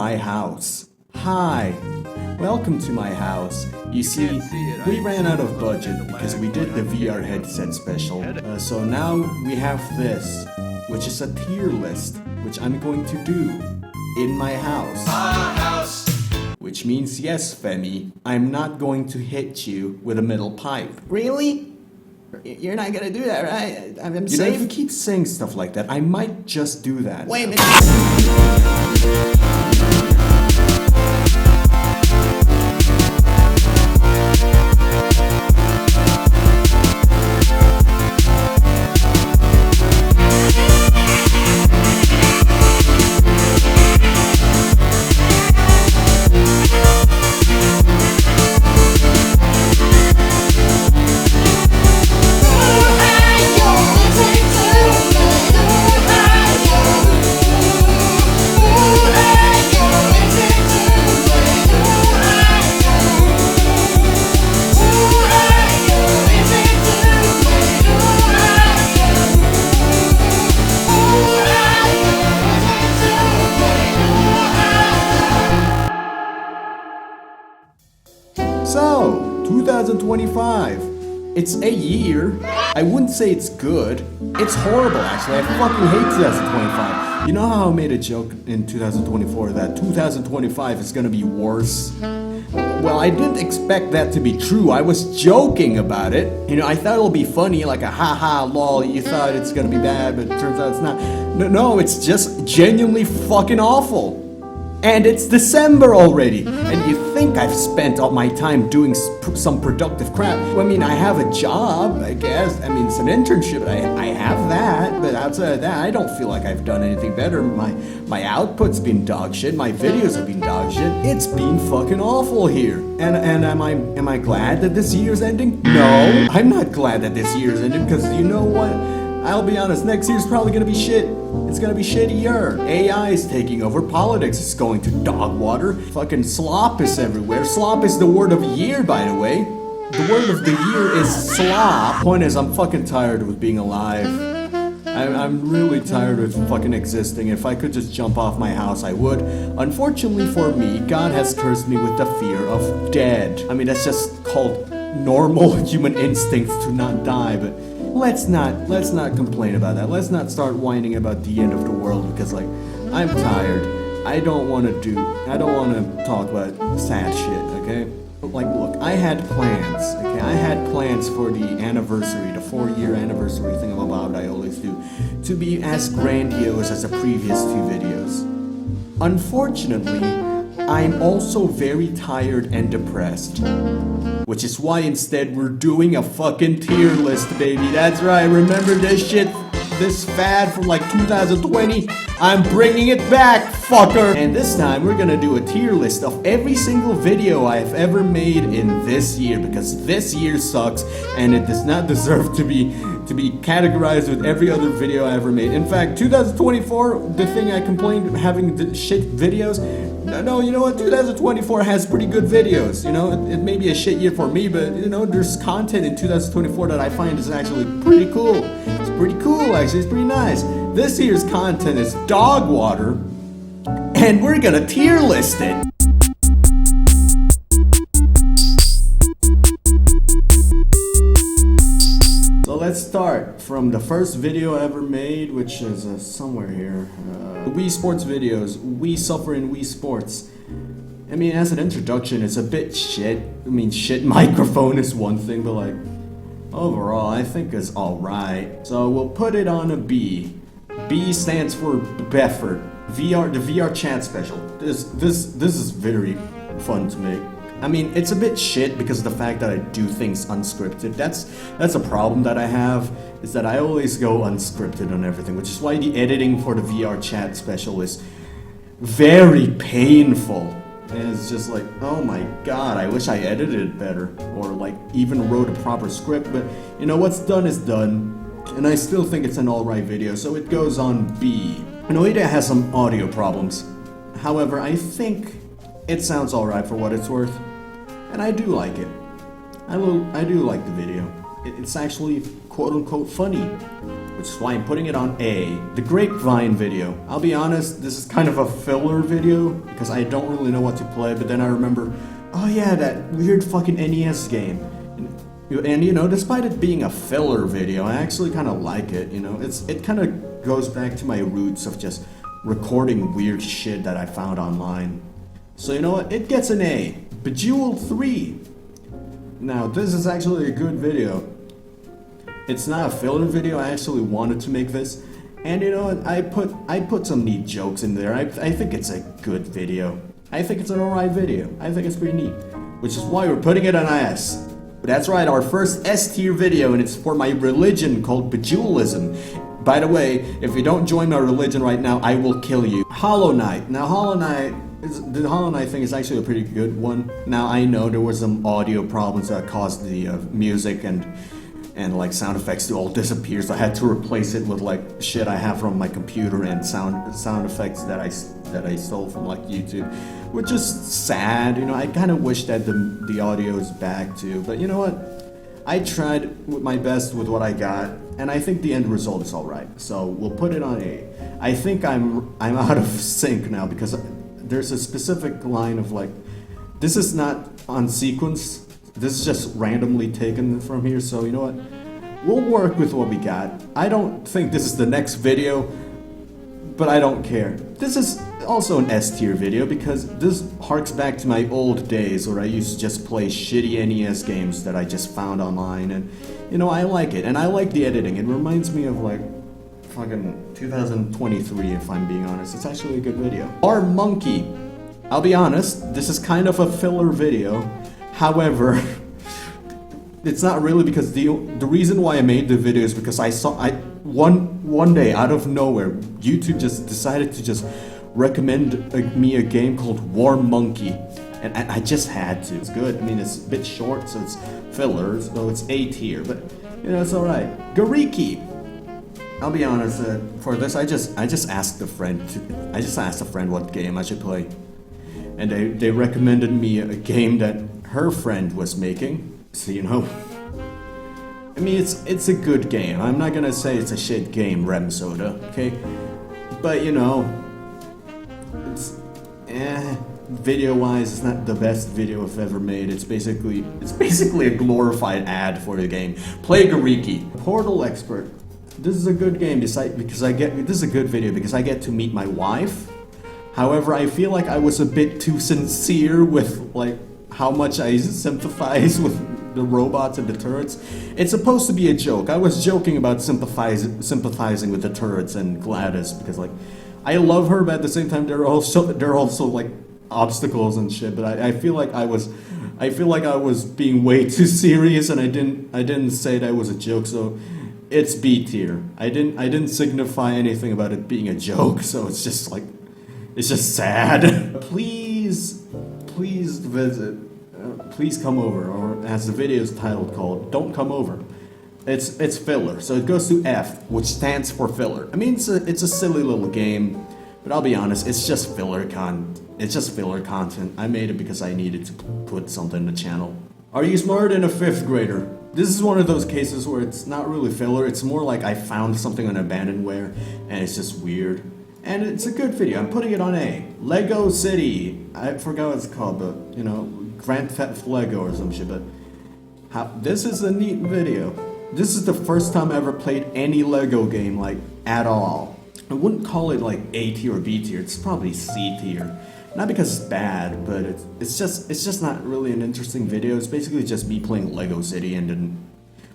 my house. Hi, welcome to my house. You see, we ran out of budget because we did the VR headset special. So now we have this, which is a tier list, which I'm going to do in my house. Which means, yes, Femi, I'm not going to hit you with a metal pipe. Really? You're not gonna do that, right? I'm You know, safe. if you keep saying stuff like that, I might just do that. Wait a minute. So, 2025. It's a year. I wouldn't say it's good. It's horrible, actually. I fucking hate 2025. You know how I made a joke in 2024 that 2025 is gonna be worse? Well, I didn't expect that to be true. I was joking about it. You know, I thought it'll be funny, like a haha lol. You thought it's gonna be bad, but it turns out it's not. No, it's just genuinely fucking awful. And it's December already, and you think I've spent all my time doing some productive crap. Well, I mean, I have a job, I guess. I mean, it's an internship. I have that, but outside of that, I don't feel like I've done anything better. My output's been dog shit. My videos have been dog shit. It's been fucking awful here. And am I glad that this year's ending? No, I'm not glad that this year's ending because you know what? I'll be honest, next year's probably gonna be shit. It's gonna be shittier. AI is taking over, politics is going to dog water. Fucking slop is everywhere. Slop is the word of the year, by the way. The word of the year is slop. Point is, I'm fucking tired of being alive. I'm really tired of fucking existing. If I could just jump off my house, I would. Unfortunately for me, God has cursed me with the fear of dead. I mean, that's just called normal human instincts to not die, but let's not complain about that. Let's not start whining about the end of the world because, like, I'm tired. I don't want to talk about sad shit, okay? Like, look, I had plans, okay? I had plans for the anniversary, the 4-year anniversary thing about I always do, to be as grandiose as the previous 2 videos. Unfortunately, I'm also very tired and depressed. Which is why instead we're doing a fucking tier list, baby. That's right, remember this shit, this fad from like 2020? I'm bringing it back, fucker! And this time we're gonna do a tier list of every single video I've ever made in this year, because this year sucks and it does not deserve to be categorized with every other video I ever made. In fact, 2024, the thing I complained having the shit videos, no, you know what? 2024 has pretty good videos. You know, it may be a shit year for me, but you know, there's content in 2024 that I find is actually pretty cool. It's pretty cool, actually. It's pretty nice. This year's content is dog water, and we're gonna tier list it. So let's start from the first video I ever made, which is somewhere here. Wii Sports videos. We suffer in Wii Sports. I mean, as an introduction, it's a bit shit. I mean, shit microphone is one thing, but like, overall, I think it's alright. So we'll put it on a B. B stands for Befford. The VR chat special. This is very fun to make. I mean, it's a bit shit because of the fact that I do things unscripted. That's a problem that I have, is that I always go unscripted on everything, which is why the editing for the VR chat special is very painful. And it's just like, oh my god, I wish I edited it better, or like even wrote a proper script, but you know, what's done is done, and I still think it's an alright video, so it goes on B. I know it has some audio problems, however, I think it sounds alright for what it's worth. And I do like it. I do like the video. it's actually quote-unquote funny, which is why I'm putting it on A. The Grapevine video. I'll be honest, this is kind of a filler video, because I don't really know what to play, but then I remember, oh yeah, that weird fucking NES game. And you know, despite it being a filler video, I actually kind of like it, you know? It kind of goes back to my roots of just recording weird shit that I found online. So you know what? It gets an A. Bejeweled 3. Now, this is actually a good video. It's not a filler video, I actually wanted to make this. And you know what? I put some neat jokes in there. I think it's a good video. I think it's an alright video. I think it's pretty neat. Which is why we're putting it on S. But that's right, our first S tier video, and it's for my religion called Bejewelism. By the way, if you don't join my religion right now, I will kill you. Hollow Knight. Now, the Hollow Knight thing is actually a pretty good one. Now, I know there were some audio problems that caused the music and like sound effects to all disappear, so I had to replace it with like shit I have from my computer and sound effects that I stole from like YouTube, which is sad. You know, I kind of wish that the audio is back too, but you know what? I tried my best with what I got, and I think the end result is all right. So we'll put it on A. I think I'm out of sync now because there's a specific line of like, this is not on sequence. This is just randomly taken from here, so you know what? We'll work with what we got. I don't think this is the next video, but I don't care. This is also an S tier video because this harks back to my old days where I used to just play shitty NES games that I just found online, and you know, I like it, and I like the editing. It reminds me of like fucking 2023, if I'm being honest. It's actually a good video. Our Monkey. I'll be honest, this is kind of a filler video. However, it's not really, because the reason why I made the video is because one day out of nowhere, YouTube just decided to just recommend me a game called War Monkey, and I just had to. It's good. I mean, it's a bit short, so it's filler, so it's A tier, but you know, it's all right. Gariki. I'll be honest. For this, I just asked a friend. I just asked a friend what game I should play, and they recommended me a game that her friend was making. So you know, I mean, it's a good game. I'm not gonna say it's a shit game, Rem Soda, okay? But you know, it's video-wise, it's not the best video I've ever made. It's basically a glorified ad for the game. Play Gariki. Portal Expert. This is a good game this is a good video because I get to meet my wife. However, I feel like I was a bit too sincere with like how much I sympathize with the robots and the turrets. It's supposed to be a joke. I was joking about sympathizing with the turrets and Gladys because like I love her, but at the same time they're also like obstacles and shit. But I feel like I was being way too serious, and I didn't say that it was a joke. So it's B tier. I didn't signify anything about it being a joke. So it's just like, it's just sad. Please visit. Please come over, or as the video is titled called, don't come over. It's filler, so it goes to F, which stands for filler. I mean, it's a silly little game, but I'll be honest, it's just filler content. I made it because I needed to put something in the channel. Are you smarter than a 5th grader? This is one of those cases where it's not really filler. It's more like I found something on abandonware, and it's just weird. And it's a good video. I'm putting it on A. Lego City. I forgot what it's called, but you know, Grand Theft Lego or some shit. But this is a neat video. This is the first time I ever played any Lego game like at all. I wouldn't call it like A tier or B tier. It's probably C tier. Not because it's bad, but it's just not really an interesting video. It's basically just me playing Lego City and then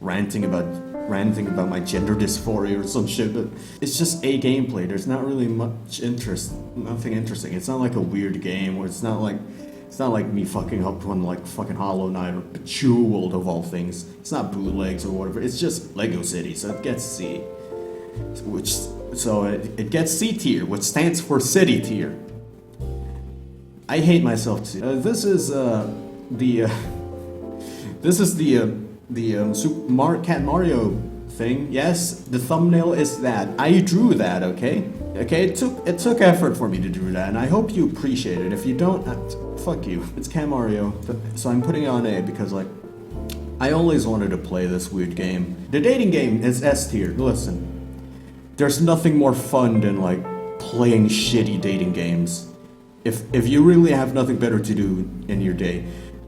ranting about my gender dysphoria or some shit, but it's just a gameplay. There's not really nothing interesting. It's not like a weird game, or it's not like me fucking up on like fucking Hollow Knight or Bejeweled of all things. It's not bootlegs or whatever. It's just Lego City, so it gets C. It gets C tier, which stands for City tier. I hate myself too. This is the Super Cat Mario thing. Yes, the thumbnail is that. I drew that, okay? Okay, it took effort for me to do that, and I hope you appreciate it. If you don't, fuck you. It's Cat Mario, so I'm putting it on A because like, I always wanted to play this weird game. The dating game is S tier. Listen, there's nothing more fun than like playing shitty dating games. If you really have nothing better to do in your day,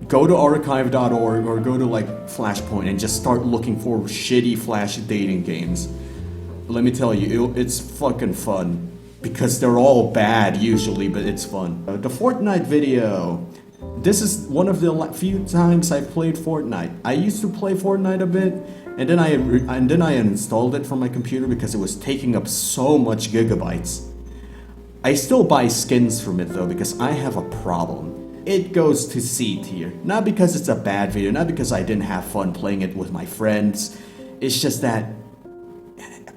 go to archive.org or go to like Flashpoint and just start looking for shitty Flash dating games. Let me tell you, it's fucking fun. Because they're all bad usually, but it's fun. The Fortnite video. This is one of the few times I've played Fortnite. I used to play Fortnite a bit, and then I installed it from my computer because it was taking up so much gigabytes. I still buy skins from it though because I have a problem. It goes to C tier. Not because it's a bad video, not because I didn't have fun playing it with my friends. It's just that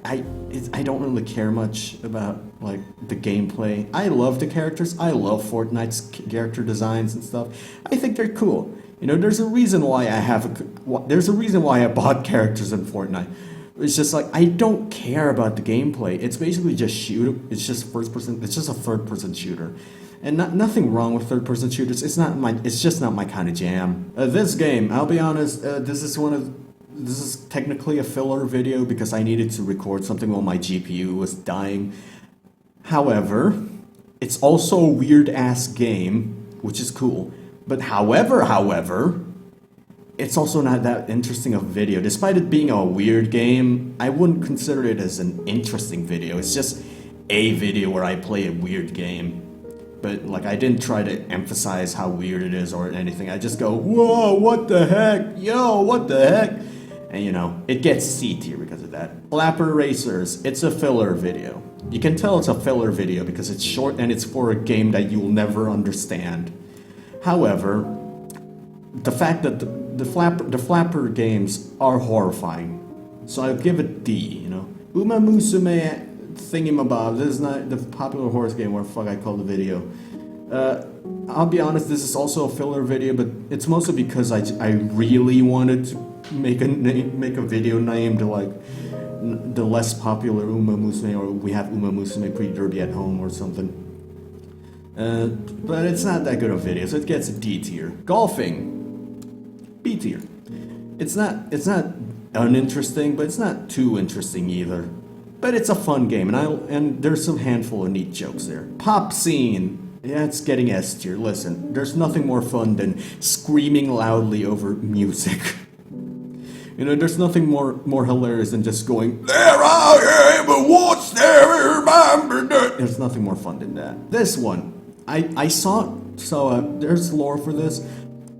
I don't really care much about like the gameplay. I love the characters. I love Fortnite's character designs and stuff. I think they're cool. You know, there's a reason why there's a reason why I bought characters in Fortnite. It's just like I don't care about the gameplay. It's basically just shoot. It's just first person. It's just a third person shooter, and nothing wrong with third person shooters. It's just not my kind of jam. This game, I'll be honest. This is technically a filler video because I needed to record something while my GPU was dying. However, it's also a weird ass game, which is cool. But however, it's also not that interesting of a video. Despite it being a weird game, I wouldn't consider it as an interesting video. It's just a video where I play a weird game. But like I didn't try to emphasize how weird it is or anything. I just go, whoa, what the heck? Yo, what the heck? And you know, it gets C tier because of that. Flapper Racers, it's a filler video. You can tell it's a filler video because it's short and it's for a game that you'll never understand. However, the fact that the Flapper games are horrifying. So I'll give it D, you know. Uma Musume Thingamabob, this is not the popular horse game where fuck I call the video. I'll be honest, this is also a filler video, but it's mostly because I really wanted to make a video named like the less popular Uma Musume, or we have Uma Musume pre-derby at home or something. But it's not that good of a video, so it gets a D tier. Golfing, B tier. It's not uninteresting, but it's not too interesting either. But it's a fun game, and there's a handful of neat jokes there. Pop scene. Yeah, it's getting S tier. Listen, there's nothing more fun than screaming loudly over music. You know, there's nothing more hilarious than just going, there I am, but what's there? There's nothing more fun than that. This one, I saw, there's lore for this.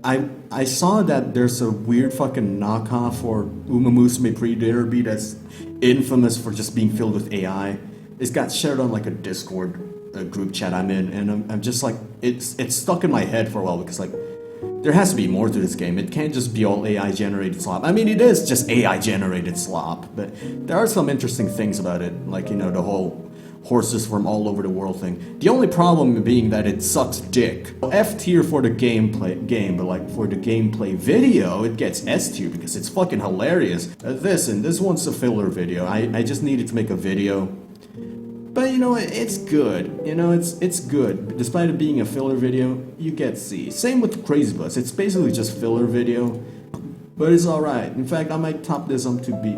I saw that there's a weird fucking knockoff for Uma Musume Pre-Derby that's infamous for just being filled with AI. It's got shared on like a Discord group chat I'm in, and I'm just like, it's stuck in my head for a while because like, there has to be more to this game. It can't just be all AI generated slop. I mean, it is just AI generated slop, but there are some interesting things about it, like, you know, the whole horses from all over the world thing. The only problem being that it sucks dick. F tier for the game, but like for the gameplay video, it gets S tier because it's fucking hilarious. This one's a filler video. I just needed to make a video. But you know, it's good. You know, it's good. Despite it being a filler video, you get C. Same with Crazy Bus. It's basically just filler video, but it's alright. In fact, I might top this one to B.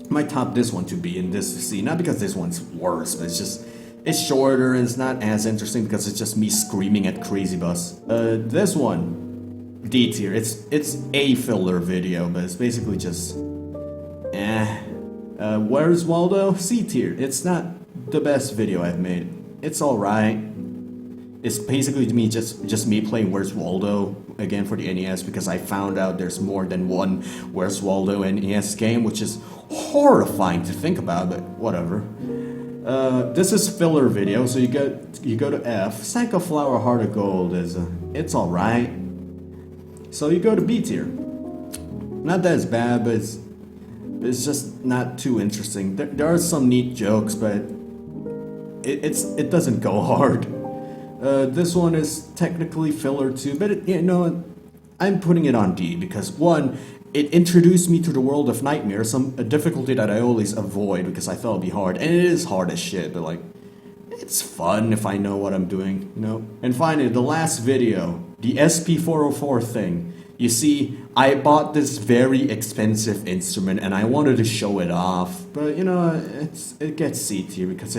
And this to C. Not because this one's worse, but it's shorter and it's not as interesting because it's just me screaming at Crazy Bus. This one, D tier. It's a filler video, but it's basically just Where's Waldo? C tier. It's not the best video I've made. It's alright. It's basically just me playing Where's Waldo again for the NES because I found out there's more than one Where's Waldo NES game, which is horrifying to think about, but whatever. This is filler video, so you go to F. Sack of Flour Heart of Gold it's alright. So you go to B tier. Not that it's bad, but it's just not too interesting. There are some neat jokes, but it doesn't go hard. This one is technically filler too, but I'm putting it on D because one, it introduced me to the world of Nightmare, a difficulty that I always avoid because I thought it'd be hard, and it is hard as shit, but like, it's fun if I know what I'm doing, you know? And finally, the last video, the SP404 thing. You see, I bought this very expensive instrument and I wanted to show it off, but you know, it gets C tier because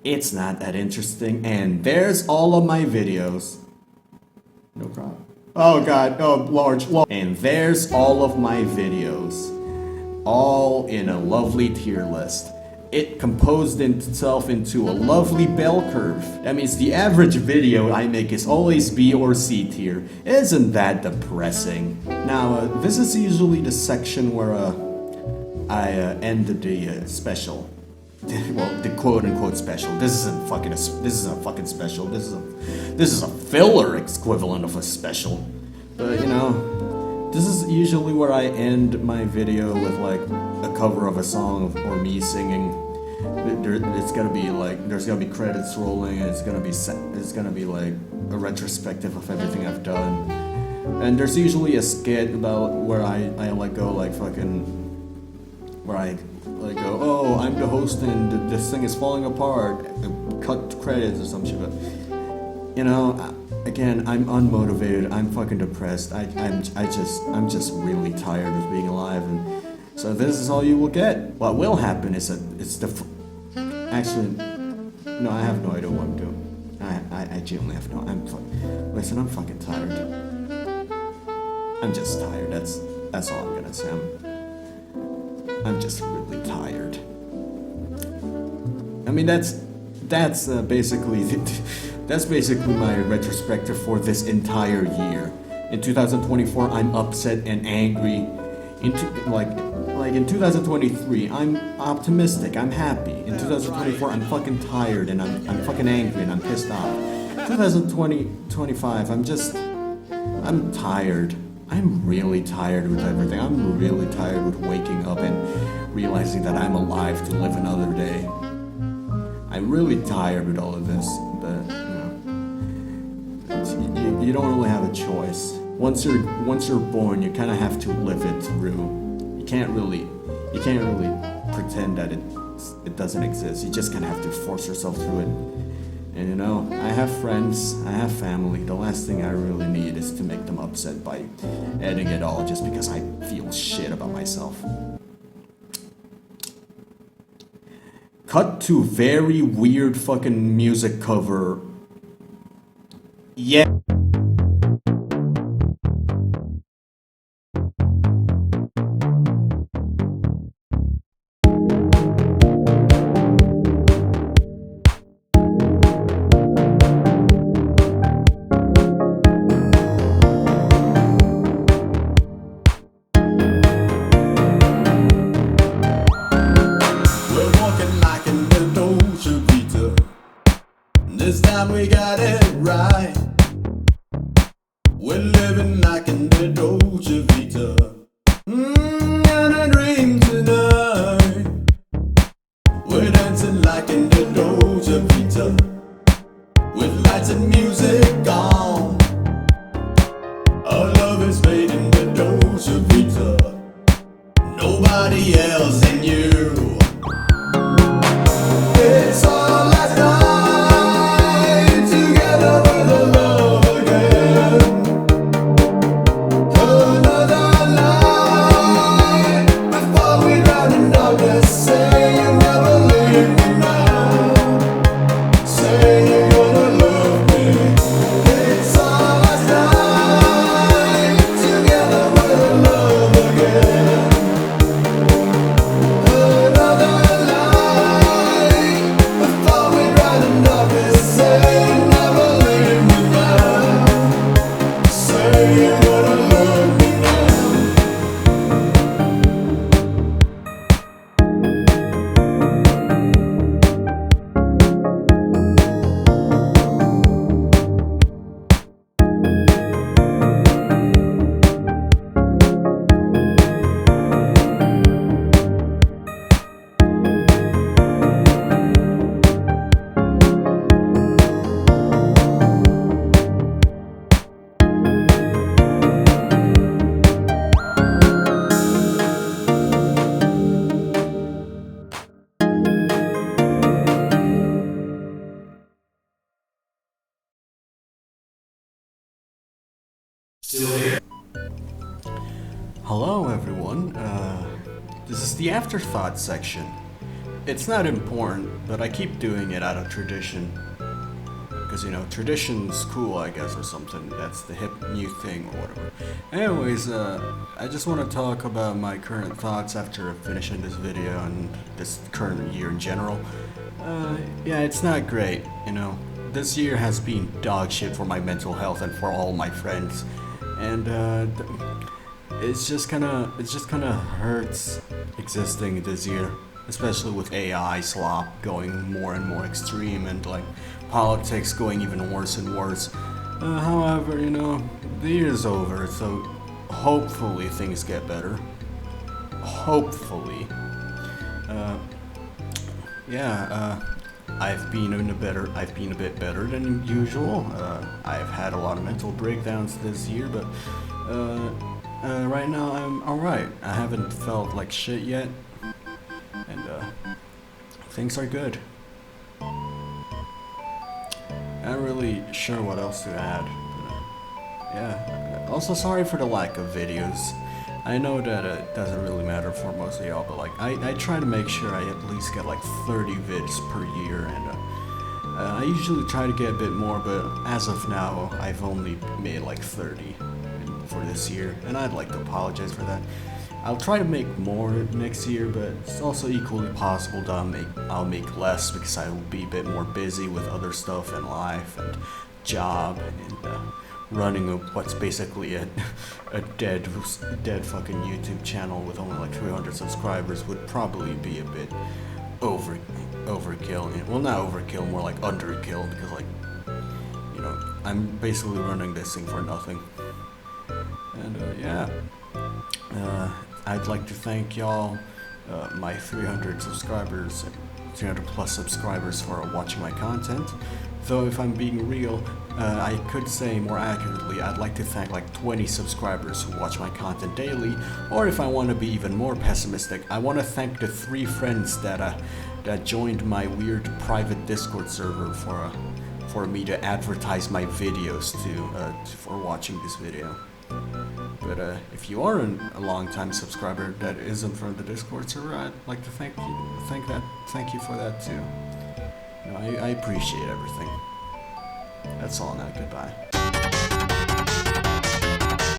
it's not that interesting. And there's all of my videos. No problem. Oh god, oh large. And there's all of my videos, all in a lovely tier list. It composed itself into a lovely bell curve. That means the average video I make is always B or C tier. Isn't that depressing? Now, this is usually the section where I end the special. Well, the quote-unquote special. This isn't fucking special. This is a filler equivalent of a special. But you know, this is usually where I end my video with like a cover of a song or me singing. It's gonna be like there's gonna be credits rolling, and it's gonna be like a retrospective of everything I've done. And there's usually a skit about where I like go like fucking where I like go, oh, I'm the host and this thing is falling apart, cut credits or some shit. But you know, again, I'm unmotivated. I'm fucking depressed. I'm just really tired of being alive, and so this is all you will get. What will happen is that actually, no, I have no idea what I'm doing. I genuinely have no. Listen, I'm fucking tired. I'm just tired. That's all I'm gonna say. I'm just really tired. I mean, that's basically that's basically my retrospective for this entire year. In 2024, I'm upset and angry. Like in 2023, I'm optimistic. I'm happy. In 2024, I'm fucking tired and I'm fucking angry and I'm pissed off. 2025, I'm tired. I'm really tired with everything. I'm really tired with waking up and realizing that I'm alive to live another day. I'm really tired with all of this, but you don't really have a choice. Once you're born, you kind of have to live it through. You can't really pretend that it doesn't exist. You just kind of have to force yourself through it. And you know, I have friends, I have family. The last thing I really need is to make them upset by editing it all just because I feel shit about myself. Cut to very weird fucking music cover. Yeah. This time we got it right. We're living like in the Dolce Vita. And I dream tonight. We're dancing like in the Dolce Vita, with lights and music on. Our love is made in the Dolce Vita. Nobody else than you. It's our last night together with the love again. Another night before we drown in darkness. Say you never leave me now. Say you're gonna love me. It's our last night together with the love again. Another night before we drown in darkness. Say you never leave me now. Say you're gonna love me now. Still here. Hello, everyone. This is the afterthought section. It's not important, but I keep doing it out of tradition. Because, tradition's cool, I guess, or something. That's the hip new thing, or whatever. Anyways, I just want to talk about my current thoughts after finishing this video and this current year in general. Yeah, it's not great, This year has been dog shit for my mental health and for all my friends. And, it's just kind of hurts existing this year, especially with AI slop going more and more extreme and like politics going even worse and worse. However, the year's over, so hopefully things get better. Hopefully. I've been a bit better than usual. I've had a lot of mental breakdowns this year, but right now I'm alright. I haven't felt like shit yet, and things are good. Not really sure what else to add, but yeah. Also, sorry for the lack of videos. I know that it doesn't really matter for most of y'all, but like I try to make sure I at least get like 30 vids per year, and I usually try to get a bit more, but as of now, I've only made like 30 for this year, and I'd like to apologize for that. I'll try to make more next year, but it's also equally possible that I'll make less because I will be a bit more busy with other stuff in life and job and running what's basically a dead fucking YouTube channel with only like 300 subscribers would probably be a bit overkill. Well, not overkill, more like underkill, because like, I'm basically running this thing for nothing. And I'd like to thank y'all, my 300 subscribers, 300 plus subscribers for watching my content. Though if I'm being real, I could say more accurately, I'd like to thank like 20 subscribers who watch my content daily, or if I want to be even more pessimistic, I want to thank the 3 friends that joined my weird private Discord server for me to advertise my videos for watching this video. But if you are a long-time subscriber that isn't from the Discord server, I'd like to thank you for that too. I appreciate everything. That's all now. Goodbye.